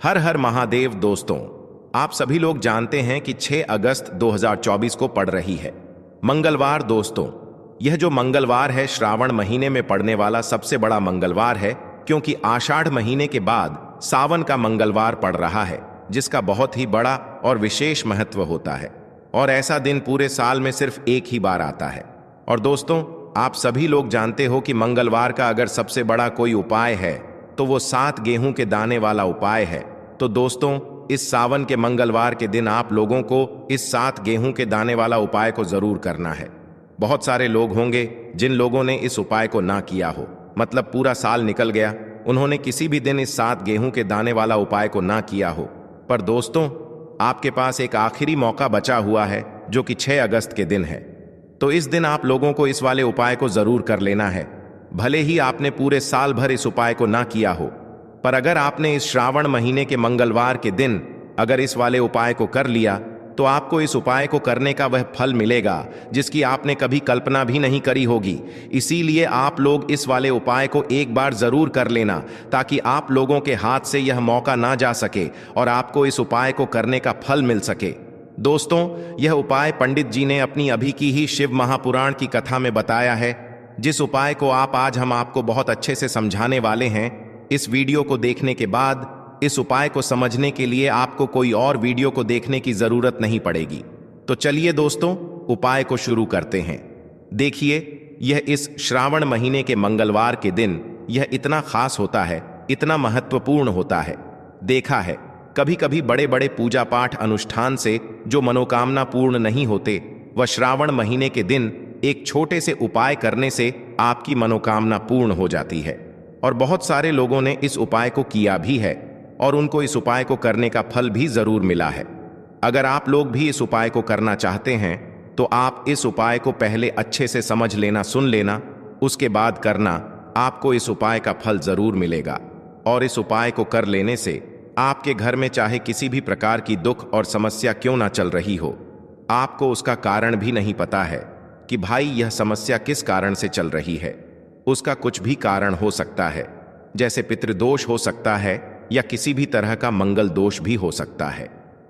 हर हर महादेव दोस्तों, आप सभी लोग जानते हैं कि 6 अगस्त 2024 को पड़ रही है मंगलवार। दोस्तों, यह जो मंगलवार है श्रावण महीने में पड़ने वाला सबसे बड़ा मंगलवार है, क्योंकि आषाढ़ महीने के बाद सावन का मंगलवार पड़ रहा है, जिसका बहुत ही बड़ा और विशेष महत्व होता है। और ऐसा दिन पूरे साल में सिर्फ एक ही बार आता है। और दोस्तों, आप सभी लोग जानते हो कि मंगलवार का अगर सबसे बड़ा कोई उपाय है तो वो 7 गेहूं के दाने वाला उपाय है। तो दोस्तों, इस सावन के मंगलवार के दिन आप लोगों को इस 7 गेहूं के दाने वाला उपाय को जरूर करना है। बहुत सारे लोग होंगे जिन लोगों ने इस उपाय को ना किया हो, मतलब पूरा साल निकल गया, उन्होंने किसी भी दिन इस 7 गेहूं के दाने वाला उपाय को ना किया हो। पर दोस्तों, आपके पास एक आखिरी मौका बचा हुआ है, जो कि 6 अगस्त के दिन है। तो इस दिन आप लोगों को इस वाले उपाय को जरूर कर लेना है। भले ही आपने पूरे साल भर इस उपाय को ना किया हो, पर अगर आपने इस श्रावण महीने के मंगलवार के दिन अगर इस वाले उपाय को कर लिया, तो आपको इस उपाय को करने का वह फल मिलेगा जिसकी आपने कभी कल्पना भी नहीं करी होगी। इसीलिए आप लोग इस वाले उपाय को एक बार जरूर कर लेना, ताकि आप लोगों के हाथ से यह मौका ना जा सके और आपको इस उपाय को करने का फल मिल सके। दोस्तों, यह उपाय पंडित जी ने अपनी अभी की ही शिव महापुराण की कथा में बताया है, जिस उपाय को आज हम आपको बहुत अच्छे से समझाने वाले हैं। इस वीडियो को देखने के बाद इस उपाय को समझने के लिए आपको कोई और वीडियो को देखने की जरूरत नहीं पड़ेगी। तो चलिए दोस्तों, उपाय को शुरू करते हैं। देखिए, यह इस श्रावण महीने के मंगलवार के दिन यह इतना खास होता है, इतना महत्वपूर्ण होता है। देखा है, कभी कभी बड़े बड़े पूजा पाठ अनुष्ठान से जो मनोकामना पूर्ण नहीं होते, वह श्रावण महीने के दिन एक छोटे से उपाय करने से आपकी मनोकामना पूर्ण हो जाती है। और बहुत सारे लोगों ने इस उपाय को किया भी है और उनको इस उपाय को करने का फल भी जरूर मिला है। अगर आप लोग भी इस उपाय को करना चाहते हैं, तो आप इस उपाय को पहले अच्छे से समझ लेना, सुन लेना, उसके बाद करना। आपको इस उपाय का फल जरूर मिलेगा। और इस उपाय को कर लेने से आपके घर में चाहे किसी भी प्रकार की दुख और समस्या क्यों ना चल रही हो, आपको उसका कारण भी नहीं पता है कि भाई यह समस्या किस कारण से चल रही है। उसका कुछ भी कारण हो सकता है, जैसे पितृदोष हो सकता है या किसी भी तरह का मंगल दोष भी हो सकता है।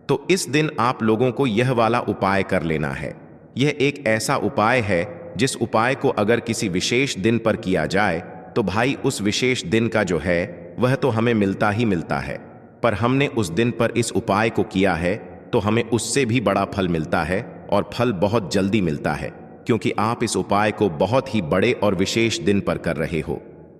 तो इस दिन आप लोगों को यह वाला उपाय कर लेना है। यह एक ऐसा उपाय है जिस उपाय को अगर किसी विशेष दिन पर किया जाए, तो भाई उस विशेष दिन का जो है वह तो हमें मिलता ही मिलता है। पर हमने उस दिन पर इस उपाय को किया है तो हमें उससे भी बड़ा फल मिलता है, और फल बहुत जल्दी मिलता है, क्योंकि आप इस उपाय को बहुत ही बड़े और विशेष दिन पर कर रहे हो।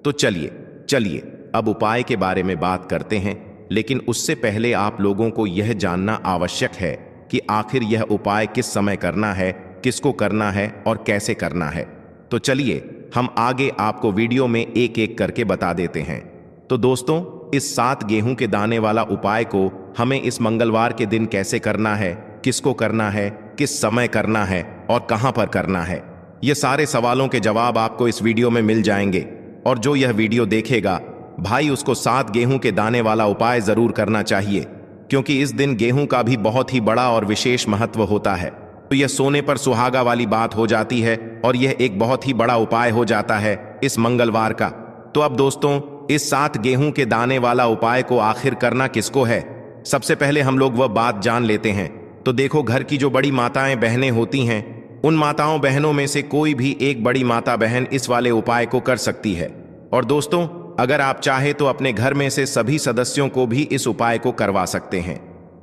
तो चलिए अब उपाय के बारे में बात करते हैं। लेकिन उससे पहले आप लोगों को यह जानना आवश्यक है कि आखिर यह उपाय किस समय करना है, किसको करना है और कैसे करना है। तो चलिए हम आगे आपको वीडियो में एक एक करके बता देते हैं। तो दोस्तों, इस 7 गेहूं के दाने वाला उपाय को हमें इस मंगलवार के दिन कैसे करना है, किसको करना है, किस समय करना है और कहां पर करना है, ये सारे सवालों के जवाब आपको इस वीडियो में मिल जाएंगे। और जो यह वीडियो देखेगा भाई, उसको 7 गेहूं के दाने वाला उपाय जरूर करना चाहिए, क्योंकि इस दिन गेहूं का भी बहुत ही बड़ा और विशेष महत्व होता है। तो यह सोने पर सुहागा वाली बात हो जाती है और यह एक बहुत ही बड़ा उपाय हो जाता है इस मंगलवार का। तो अब दोस्तों, इस 7 गेहूं के दाने वाला उपाय को आखिर करना किसको है, सबसे पहले हम लोग वह बात जान लेते हैं। तो देखो, घर की जो बड़ी माताएं बहनें होती हैं, उन माताओं बहनों में से कोई भी एक बड़ी माता बहन इस वाले उपाय को कर सकती है। और दोस्तों, अगर आप चाहे तो अपने घर में से सभी सदस्यों को भी इस उपाय को करवा सकते हैं।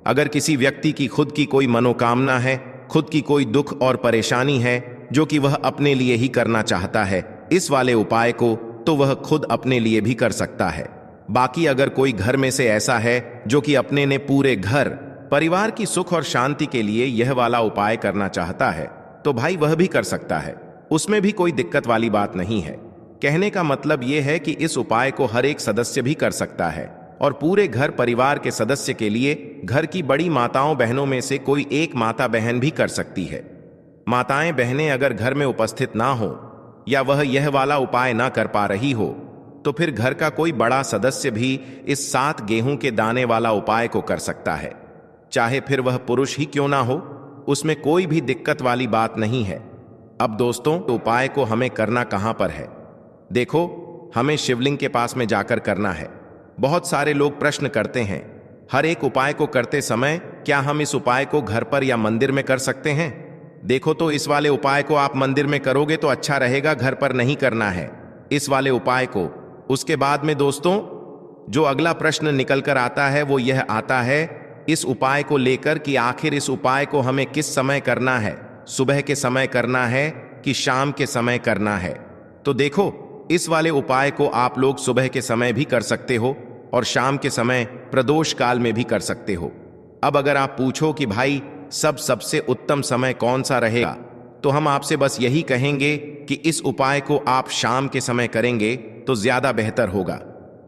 अगर किसी व्यक्ति की खुद की कोई मनोकामना है, खुद की कोई दुख और परेशानी है जो कि वह अपने लिए ही करना चाहता है इस वाले उपाय को, तो वह खुद अपने लिए भी कर सकता है। बाकी अगर कोई घर में से ऐसा है जो कि अपने ने पूरे घर परिवार की सुख और शांति के लिए यह वाला उपाय करना चाहता है, तो भाई वह भी कर सकता है। उसमें भी कोई दिक्कत वाली बात नहीं है। कहने का मतलब यह है कि इस उपाय को हर एक सदस्य भी कर सकता है, और पूरे घर परिवार के सदस्य के लिए घर की बड़ी माताओं बहनों में से कोई एक माता बहन भी कर सकती है। माताएं बहनें अगर घर में उपस्थित ना हो या वह यह वाला उपाय ना कर पा रही हो, तो फिर घर का कोई बड़ा सदस्य भी इस 7 गेहूं के दाने वाला उपाय को कर सकता है, चाहे फिर वह पुरुष ही क्यों ना हो। उसमें कोई भी दिक्कत वाली बात नहीं है। अब दोस्तों, उपाय को हमें करना कहां पर है? देखो, हमें शिवलिंग के पास में जाकर करना है। बहुत सारे लोग प्रश्न करते हैं हर एक उपाय को करते समय क्या हम इस उपाय को घर पर या मंदिर में कर सकते हैं? देखो तो इस वाले उपाय को आप मंदिर में करोगे तो अच्छा रहेगा, घर पर नहीं करना है इस वाले उपाय को। उसके बाद में दोस्तों जो अगला प्रश्न निकल कर आता है वो यह आता है इस उपाय को लेकर कि आखिर इस उपाय को हमें किस समय करना है, सुबह के समय करना है कि शाम के समय करना है? तो देखो इस वाले उपाय को आप लोग सुबह के समय भी कर सकते हो और शाम के समय प्रदोष काल में भी कर सकते हो। अब अगर आप पूछो कि भाई सबसे उत्तम समय कौन सा रहेगा, तो हम आपसे बस यही कहेंगे कि इस उपाय को आप शाम के समय करेंगे तो ज्यादा बेहतर होगा।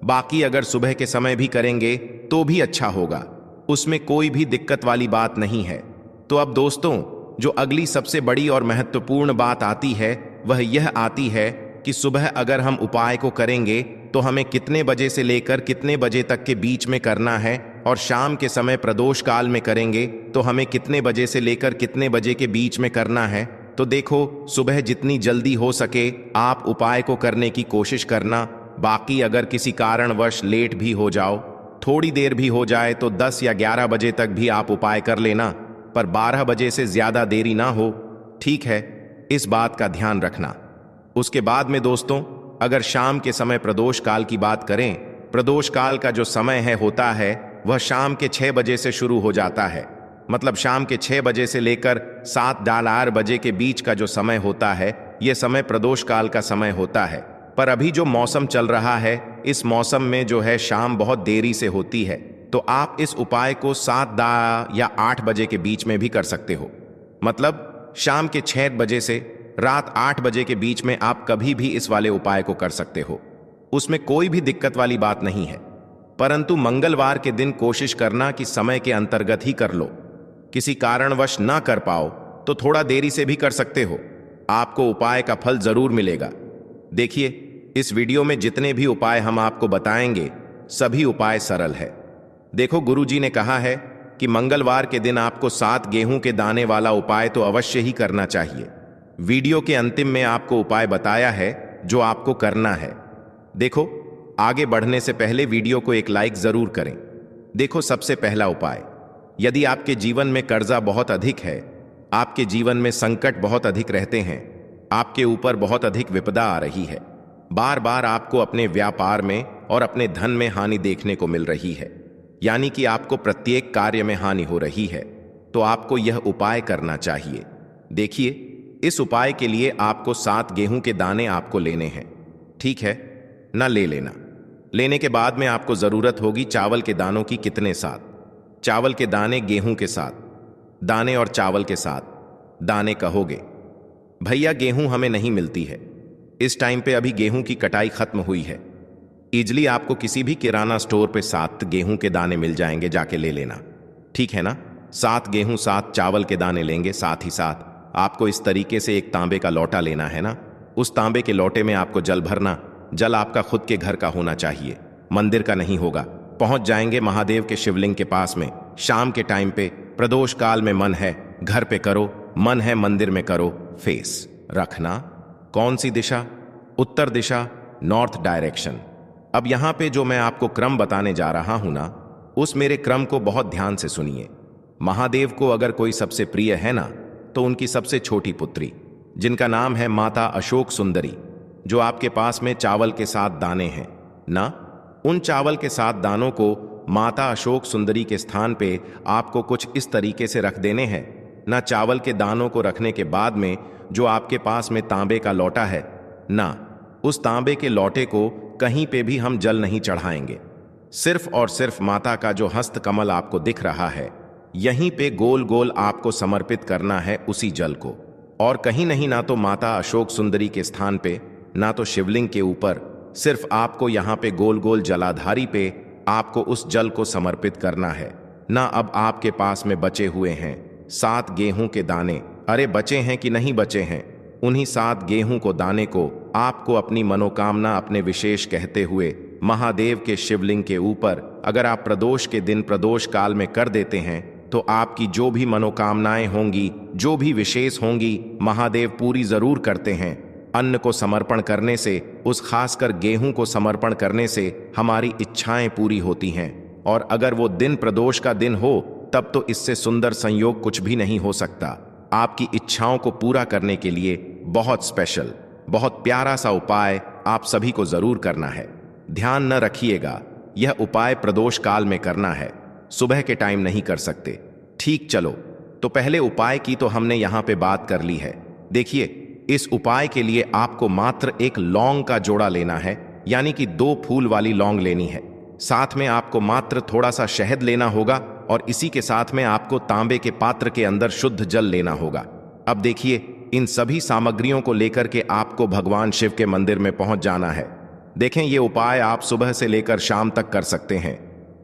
बाकी अगर सुबह के समय भी करेंगे तो भी अच्छा होगा, उसमें कोई भी दिक्कत वाली बात नहीं है। तो अब दोस्तों जो अगली सबसे बड़ी और महत्वपूर्ण बात आती है वह यह आती है कि सुबह अगर हम उपाय को करेंगे तो हमें कितने बजे से लेकर कितने बजे तक के बीच में करना है, और शाम के समय प्रदोष काल में करेंगे तो हमें कितने बजे से लेकर कितने बजे के बीच में करना है। तो देखो सुबह जितनी जल्दी हो सके आप उपाय को करने की कोशिश करना। बाकी अगर किसी कारणवश लेट भी हो जाओ, थोड़ी देर भी हो जाए तो 10 या 11 बजे तक भी आप उपाय कर लेना, पर 12 बजे से ज्यादा देरी ना हो, ठीक है? इस बात का ध्यान रखना। उसके बाद में दोस्तों अगर शाम के समय प्रदोष काल की बात करें, प्रदोष काल का जो समय है होता है वह शाम के 6 बजे से शुरू हो जाता है। मतलब शाम के 6 बजे से लेकर 7-8 बजे के बीच का जो समय होता है यह समय प्रदोष काल का समय होता है। पर अभी जो मौसम चल रहा है इस मौसम में जो है शाम बहुत देरी से होती है, तो आप इस उपाय को 7 या 8 बजे के बीच में भी कर सकते हो। मतलब शाम के 6 बजे से रात 8 बजे के बीच में आप कभी भी इस वाले उपाय को कर सकते हो, उसमें कोई भी दिक्कत वाली बात नहीं है। परंतु मंगलवार के दिन कोशिश करना कि समय के अंतर्गत ही कर लो। किसी कारणवश ना कर पाओ तो थोड़ा देरी से भी कर सकते हो, आपको उपाय का फल जरूर मिलेगा। देखिए इस वीडियो में जितने भी उपाय हम आपको बताएंगे सभी उपाय सरल है। देखो गुरुजी ने कहा है कि मंगलवार के दिन आपको 7 गेहूं के दाने वाला उपाय तो अवश्य ही करना चाहिए। वीडियो के अंतिम में आपको उपाय बताया है जो आपको करना है। देखो आगे बढ़ने से पहले वीडियो को एक लाइक जरूर करें। देखो सबसे पहला उपाय, यदि आपके जीवन में कर्जा बहुत अधिक है, आपके जीवन में संकट बहुत अधिक रहते हैं, आपके ऊपर बहुत अधिक विपदा आ रही है, बार बार आपको अपने व्यापार में और अपने धन में हानि देखने को मिल रही है, यानी कि आपको प्रत्येक कार्य में हानि हो रही है, तो आपको यह उपाय करना चाहिए। देखिए इस उपाय के लिए आपको 7 गेहूं के दाने आपको लेने हैं, ठीक है ना? ले लेना। लेने के बाद में आपको जरूरत होगी चावल के दानों की। कितने? 7 चावल के दाने गेहूं के साथ, दाने और चावल के साथ। दाने कहोगे भैया गेहूं हमें नहीं मिलती है, इस टाइम पे अभी गेहूं की कटाई खत्म हुई है। इजली आपको किसी भी किराना स्टोर पे 7 गेहूं के दाने मिल जाएंगे, जाके ले लेना, ठीक है ना? 7 गेहूं 7 चावल के दाने लेंगे। साथ ही साथ आपको इस तरीके से एक तांबे का लोटा लेना है ना, उस तांबे के लोटे में आपको जल भरना। जल आपका खुद के घर का होना चाहिए, मंदिर का नहीं होगा। पहुंच जाएंगे महादेव के शिवलिंग के पास में शाम के टाइम पे। प्रदोष काल में मन है घर पे करो, मन है मंदिर में करो। फेस रखना कौन सी दिशा? उत्तर दिशा, नॉर्थ डायरेक्शन। अब यहां पे जो मैं आपको क्रम बताने जा रहा हूं ना, उस मेरे क्रम को बहुत ध्यान से सुनिए। महादेव को अगर कोई सबसे प्रिय है ना, तो उनकी सबसे छोटी पुत्री जिनका नाम है माता अशोक सुंदरी, जो आपके पास में चावल के 7 दाने हैं ना, उन चावल के 7 दानों को माता अशोक सुंदरी के स्थान पे आपको कुछ इस तरीके से रख देने हैं ना। चावल के दानों को रखने के बाद में जो आपके पास में तांबे का लोटा है ना, उस तांबे के लोटे को कहीं पे भी हम जल नहीं चढ़ाएंगे। सिर्फ और सिर्फ माता का जो हस्त कमल आपको दिख रहा है यहीं पे गोल गोल आपको समर्पित करना है उसी जल को, और कहीं नहीं, ना तो माता अशोक सुंदरी के स्थान पे, ना तो शिवलिंग के ऊपर। सिर्फ आपको यहाँ पे गोल गोल जलाधारी पे आपको उस जल को समर्पित करना है ना। अब आपके पास में बचे हुए हैं 7 गेहूं के दाने। अरे बचे हैं कि नहीं बचे हैं, उन्हीं 7 गेहूं को दाने को आपको अपनी मनोकामना अपने विशेष कहते हुए महादेव के शिवलिंग के ऊपर अगर आप प्रदोष के दिन प्रदोष काल में कर देते हैं तो आपकी जो भी मनोकामनाएं होंगी, जो भी विशेष होंगी, महादेव पूरी जरूर करते हैं। अन्न को समर्पण करने से, उस खासकर गेहूं को समर्पण करने से हमारी इच्छाएं पूरी होती हैं और अगर वो दिन प्रदोष का दिन हो तब तो इससे सुंदर संयोग कुछ भी नहीं हो सकता। आपकी इच्छाओं को पूरा करने के लिए बहुत स्पेशल, बहुत प्यारा सा उपाय आप सभी को जरूर करना है। ध्यान न रखिएगा, यह उपाय प्रदोष काल में करना है, सुबह के टाइम नहीं कर सकते। ठीक, चलो तो पहले उपाय की तो हमने यहाँ पे बात कर ली है। देखिए, इस उपाय के लिए आपको मात्र एक लौंग का जोड़ा लेना है, यानी कि 2 फूल वाली लौंग लेनी है। साथ में आपको मात्र थोड़ा सा शहद लेना होगा और इसी के साथ में आपको तांबे के पात्र के अंदर शुद्ध जल लेना होगा। अब देखिए, इन सभी सामग्रियों को लेकर के आपको भगवान शिव के मंदिर में पहुंच जाना है। देखें, ये उपाय आप सुबह से लेकर शाम तक कर सकते हैं।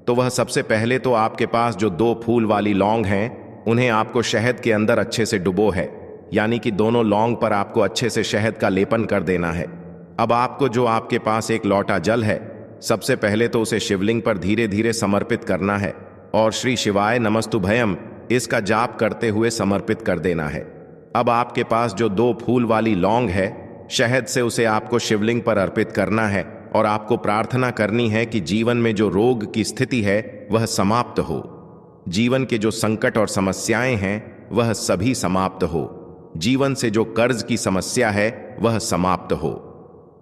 तो वह सबसे पहले तो आपके पास जो 2 फूल वाली लौंग हैं, उन्हें आपको शहद के अंदर अच्छे से डुबो है, यानी कि दोनों लौंग पर आपको अच्छे से शहद का लेपन कर देना है। अब आपको जो आपके पास एक लोटा जल है, सबसे पहले तो उसे शिवलिंग पर धीरे धीरे समर्पित करना है और श्री शिवाय नमस्तुभयम इसका जाप करते हुए समर्पित कर देना है। अब आपके पास जो 2 फूल वाली लौंग है, शहद से उसे आपको शिवलिंग पर अर्पित करना है और आपको प्रार्थना करनी है कि जीवन में जो रोग की स्थिति है वह समाप्त हो, जीवन के जो संकट और समस्याएं हैं वह सभी समाप्त हो, जीवन से जो कर्ज की समस्या है वह समाप्त हो।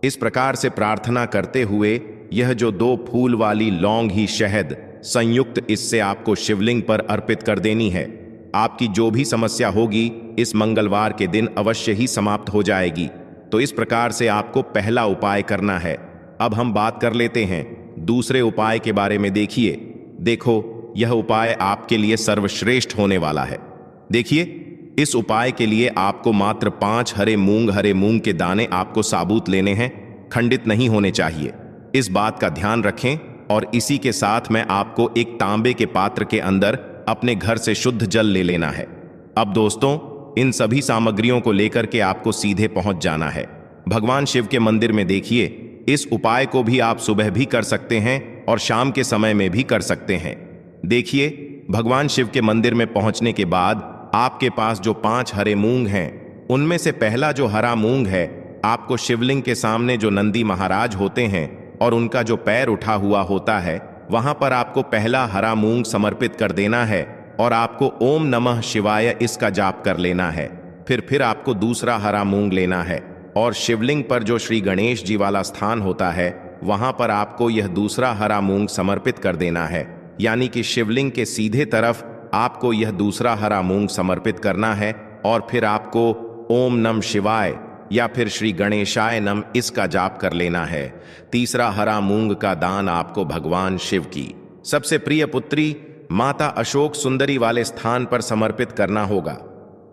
इस प्रकार से प्रार्थना करते हुए यह जो 2 फूल वाली लौंग ही शहद संयुक्त इससे आपको शिवलिंग पर अर्पित कर देनी है। आपकी जो भी समस्या होगी इस मंगलवार के दिन अवश्य ही समाप्त हो जाएगी। तो इस प्रकार से आपको पहला उपाय करना है। अब हम बात कर लेते हैं दूसरे उपाय के बारे में। देखो, यह उपाय आपके लिए सर्वश्रेष्ठ होने वाला है। देखिए, इस उपाय के लिए आपको मात्र 5 हरे मूंग के दाने आपको साबुत लेने हैं, खंडित नहीं होने चाहिए। इस बात का ध्यान रखें। और इसी के साथ में आपको एक तांबे के पात्र के अंदर अपने घर से शुद्ध जल ले लेना है। अब दोस्तों, इन सभी सामग्रियों को लेकर के आपको सीधे पहुंच जाना है भगवान शिव के मंदिर में। देखिए, इस उपाय को भी आप सुबह भी कर सकते हैं और शाम के समय में भी कर सकते हैं। देखिए, भगवान शिव के मंदिर में पहुंचने के बाद आपके पास जो 5 हरे मूंग हैं, उनमें से पहला जो हरा मूंग है, आपको शिवलिंग के सामने जो नंदी महाराज होते हैं और उनका जो पैर उठा हुआ होता है, वहां पर आपको पहला हरा मूंग समर्पित कर देना है और आपको ओम नमः शिवाय इसका जाप कर लेना है। फिर आपको दूसरा हरा मूंग लेना है और शिवलिंग पर जो श्री गणेश जी वाला स्थान होता है, वहां पर आपको यह दूसरा हरा मूंग समर्पित कर देना है, यानी कि शिवलिंग के सीधे तरफ आपको यह दूसरा हरा मूंग समर्पित करना है और फिर आपको ओम नमः शिवाय या फिर श्री गणेशाय नम इसका जाप कर लेना है। तीसरा हरा मूंग का दान आपको भगवान शिव की सबसे प्रिय पुत्री माता अशोक सुंदरी वाले स्थान पर समर्पित करना होगा।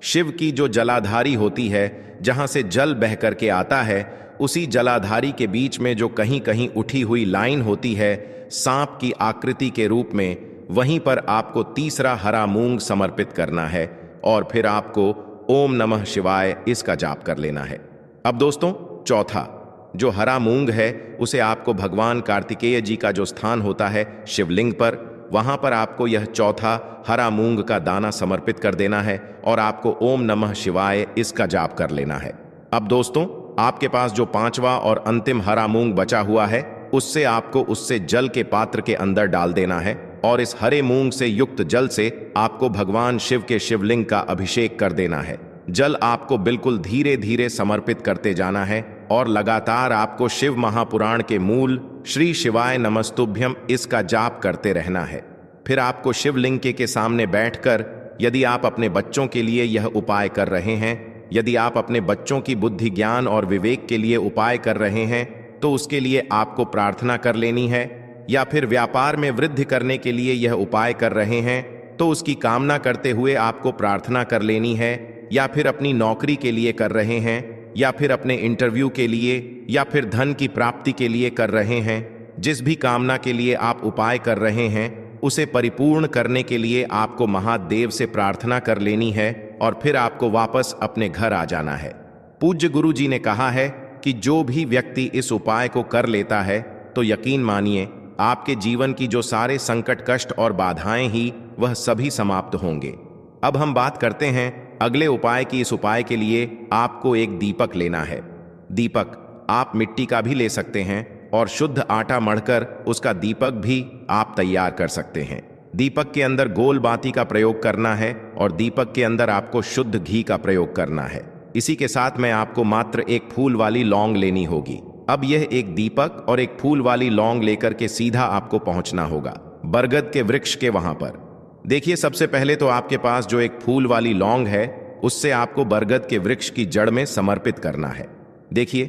शिव की जो जलाधारी होती है, जहां से जल बह करके आता है, उसी जलाधारी के बीच में जो कहीं कहीं उठी हुई लाइन होती है सांप की आकृति के रूप में, वहीं पर आपको तीसरा हरा मूंग समर्पित करना है और फिर आपको ओम नमः शिवाय इसका जाप कर लेना है। अब दोस्तों, चौथा जो हरा मूंग है उसे आपको भगवान कार्तिकेय जी का जो स्थान होता है शिवलिंग पर, वहां पर आपको यह चौथा हरा मूंग का दाना समर्पित कर देना है और आपको ओम नमः शिवाय इसका जाप कर लेना है। अब दोस्तों, आपके पास जो 5वां और अंतिम हरा मूंग बचा हुआ है, उससे आपको उससे जल के पात्र के अंदर डाल देना है और इस हरे मूंग से युक्त जल से आपको भगवान शिव के शिवलिंग का अभिषेक कर देना है। जल आपको बिल्कुल धीरे धीरे समर्पित करते जाना है और लगातार आपको शिव महापुराण के मूल श्री शिवाय नमस्तुभ्यम इसका जाप करते रहना है। फिर आपको शिवलिंग के सामने बैठकर, यदि आप अपने बच्चों के लिए यह उपाय कर रहे हैं, यदि आप अपने बच्चों की बुद्धि ज्ञान और विवेक के लिए उपाय कर रहे हैं, तो उसके लिए आपको प्रार्थना कर लेनी है। या फिर व्यापार में वृद्धि करने के लिए यह उपाय कर रहे हैं, तो उसकी कामना करते हुए आपको प्रार्थना कर लेनी है। या फिर अपनी नौकरी के लिए कर रहे हैं, या फिर अपने इंटरव्यू के लिए, या फिर धन की प्राप्ति के लिए कर रहे हैं, जिस भी कामना के लिए आप उपाय कर रहे हैं, उसे परिपूर्ण करने के लिए आपको महादेव से प्रार्थना कर लेनी है और फिर आपको वापस अपने घर आ जाना है। पूज्य गुरु जी ने कहा है कि जो भी व्यक्ति इस उपाय को कर लेता है, तो यकीन मानिए आपके जीवन की जो सारे संकट, कष्ट और बाधाएं ही वह सभी समाप्त होंगे। अब हम बात करते हैं अगले उपाय की। इस उपाय के लिए आपको एक दीपक लेना है। दीपक आप मिट्टी का भी ले सकते हैं और शुद्ध आटा मढ़कर उसका दीपक भी आप तैयार कर सकते हैं। दीपक के अंदर गोल बाती का प्रयोग करना है और दीपक के अंदर आपको शुद्ध घी का प्रयोग करना है। इसी के साथ में आपको मात्र एक फूल वाली लौंग लेनी होगी। अब यह एक दीपक और एक फूल वाली लौंग लेकर के सीधा आपको पहुंचना होगा बरगद के वृक्ष के वहां पर। देखिए, सबसे पहले तो आपके पास जो एक फूल वाली लौंग है उससे आपको बरगद के वृक्ष की जड़ में समर्पित करना है। देखिए,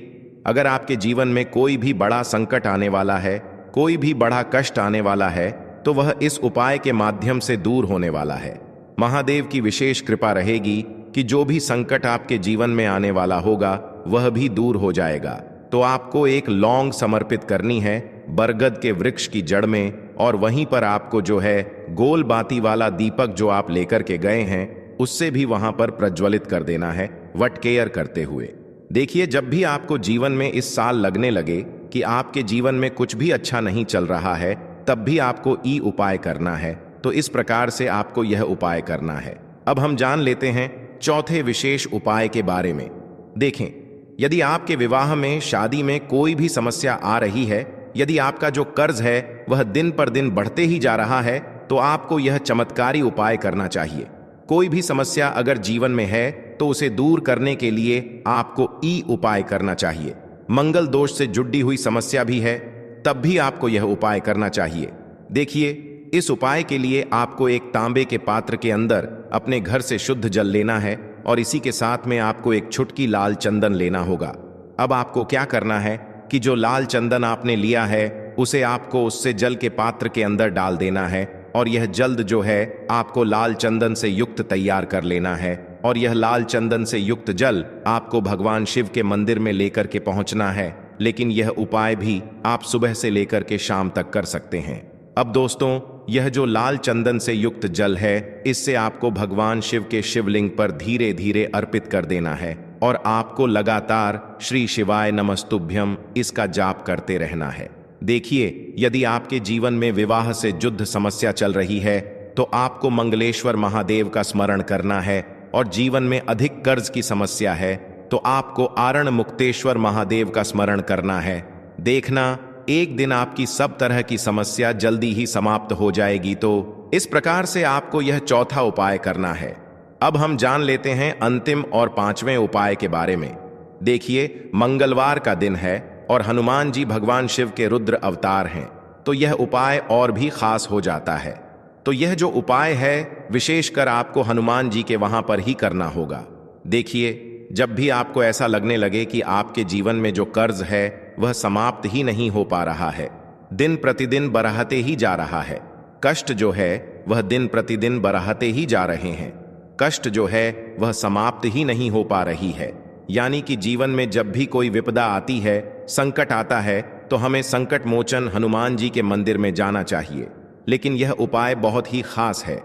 अगर आपके जीवन में कोई भी बड़ा संकट आने वाला है, कोई भी बड़ा कष्ट आने वाला है, तो वह इस उपाय के माध्यम से दूर होने वाला है। महादेव की विशेष कृपा रहेगी कि जो भी संकट आपके जीवन में आने वाला होगा वह भी दूर हो जाएगा। तो आपको एक लौंग समर्पित करनी है बरगद के वृक्ष की जड़ में, और वहीं पर आपको जो है गोल बाती वाला दीपक जो आप लेकर के गए हैं उससे भी वहां पर प्रज्वलित कर देना है वटकेयर करते हुए। देखिए, जब भी आपको जीवन में इस साल लगने लगे कि आपके जीवन में कुछ भी अच्छा नहीं चल रहा है, तब भी आपको ई उपाय करना है। तो इस प्रकार से आपको यह उपाय करना है। अब हम जान लेते हैं चौथे विशेष उपाय के बारे में। देखें, यदि आपके विवाह में, शादी में कोई भी समस्या आ रही है, यदि आपका जो कर्ज है वह दिन पर दिन बढ़ते ही जा रहा है, तो आपको यह चमत्कारी उपाय करना चाहिए। कोई भी समस्या अगर जीवन में है तो उसे दूर करने के लिए आपको ई उपाय करना चाहिए। मंगल दोष से जुड़ी हुई समस्या भी है तब भी आपको यह उपाय करना चाहिए। देखिए, इस उपाय के लिए आपको एक तांबे के पात्र के अंदर अपने घर से शुद्ध जल लेना है और इसी के साथ में आपको एक छुटकी लाल चंदन लेना होगा। अब आपको क्या करना है कि जो लाल चंदन आपने लिया है उसे आपको उससे जल के पात्र के अंदर डाल देना है, और यह जल्द जो है आपको लाल चंदन से युक्त तैयार कर लेना है। और यह लाल चंदन से युक्त जल आपको भगवान शिव के मंदिर में लेकर के पहुंचना है। लेकिन यह उपाय भी आप सुबह से लेकर के शाम तक कर सकते हैं। अब दोस्तों, यह जो लाल चंदन से युक्त जल है, इससे आपको भगवान शिव के शिवलिंग पर धीरे धीरे अर्पित कर देना है और आपको लगातार श्री शिवाय नमस्तुभ्यम इसका जाप करते रहना है। देखिए, यदि आपके जीवन में विवाह से जुद्ध समस्या चल रही है तो आपको मंगलेश्वर महादेव का स्मरण करना है, और जीवन में अधिक कर्ज की समस्या है तो आपको आरण मुक्तेश्वर महादेव का स्मरण करना है। देखना, एक दिन आपकी सब तरह की समस्या जल्दी ही समाप्त हो जाएगी। तो इस प्रकार से आपको यह चौथा उपाय करना है। अब हम जान लेते हैं अंतिम और पांचवें उपाय के बारे में। देखिए, मंगलवार का दिन है और हनुमान जी भगवान शिव के रुद्र अवतार हैं, तो यह उपाय और भी खास हो जाता है। तो यह जो उपाय है विशेषकर आपको हनुमान जी के वहां पर ही करना होगा। देखिए, जब भी आपको ऐसा लगने लगे कि आपके जीवन में जो कर्ज है वह समाप्त ही नहीं हो पा रहा है, दिन प्रतिदिन बढ़ते ही जा रहा है, कष्ट जो है वह दिन प्रतिदिन बढ़ते ही जा रहे हैं, कष्ट जो है वह समाप्त ही नहीं हो पा रही है, यानी कि जीवन में जब भी कोई विपदा आती है, संकट आता है, तो हमें संकट मोचन हनुमान जी के मंदिर में जाना चाहिए। लेकिन यह उपाय बहुत ही खास है।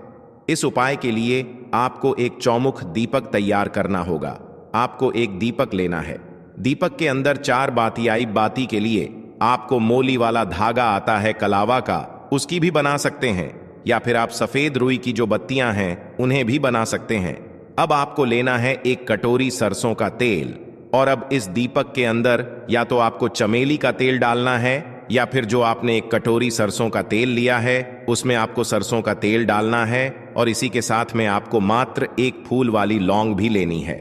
इस उपाय के लिए आपको एक चौमुख दीपक तैयार करना होगा। आपको एक दीपक लेना है। दीपक के अंदर 4 बाती बाती के लिए आपको मोली वाला धागा आता है कलावा का, उसकी भी बना सकते हैं, या फिर आप सफेद रुई की जो बत्तियां हैं उन्हें भी बना सकते हैं। अब आपको लेना है एक कटोरी सरसों का तेल, और अब इस दीपक के अंदर या तो आपको चमेली का तेल डालना है, या फिर जो आपने एक कटोरी सरसों का तेल लिया है उसमें आपको सरसों का तेल डालना है, और इसी के साथ में आपको मात्र एक फूल वाली लौंग भी लेनी है।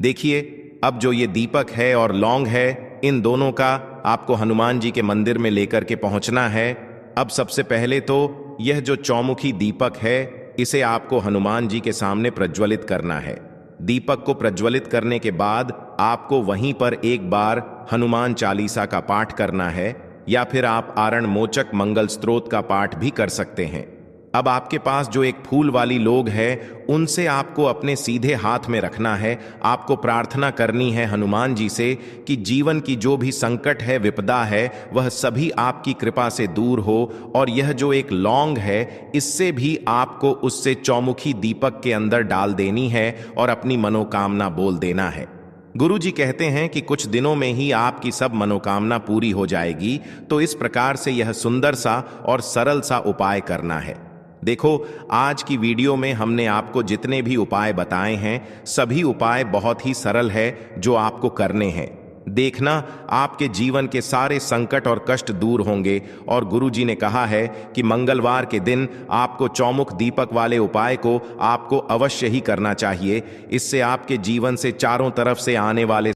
देखिए, अब जो ये दीपक है और लौंग है, इन दोनों का आपको हनुमान जी के मंदिर में लेकर के पहुंचना है। अब सबसे पहले तो यह जो चौमुखी दीपक है इसे आपको हनुमान जी के सामने प्रज्वलित करना है। दीपक को प्रज्वलित करने के बाद आपको वहीं पर एक बार हनुमान चालीसा का पाठ करना है, या फिर आप आरण मोचक मंगल स्तोत्र का पाठ भी कर सकते हैं। अब आपके पास जो एक फूल वाली लोग है उनसे आपको अपने सीधे हाथ में रखना है। आपको प्रार्थना करनी है हनुमान जी से कि जीवन की जो भी संकट है, विपदा है, वह सभी आपकी कृपा से दूर हो, और यह जो एक लौंग है इससे भी आपको उससे चौमुखी दीपक के अंदर डाल देनी है और अपनी मनोकामना बोल देना है। गुरु जी कहते हैं कि कुछ दिनों में ही आपकी सब मनोकामना पूरी हो जाएगी। तो इस प्रकार से यह सुंदर सा और सरल सा उपाय करना है। देखो, आज की वीडियो में हमने आपको जितने भी उपाय बताए हैं सभी उपाय बहुत ही सरल है जो आपको करने हैं। देखना आपके जीवन के सारे संकट और कष्ट दूर होंगे। और गुरुजी ने कहा है कि मंगलवार के दिन आपको चौमुख दीपक वाले उपाय को आपको अवश्य ही करना चाहिए। इससे आपके जीवन से चारों तरफ से आने वाले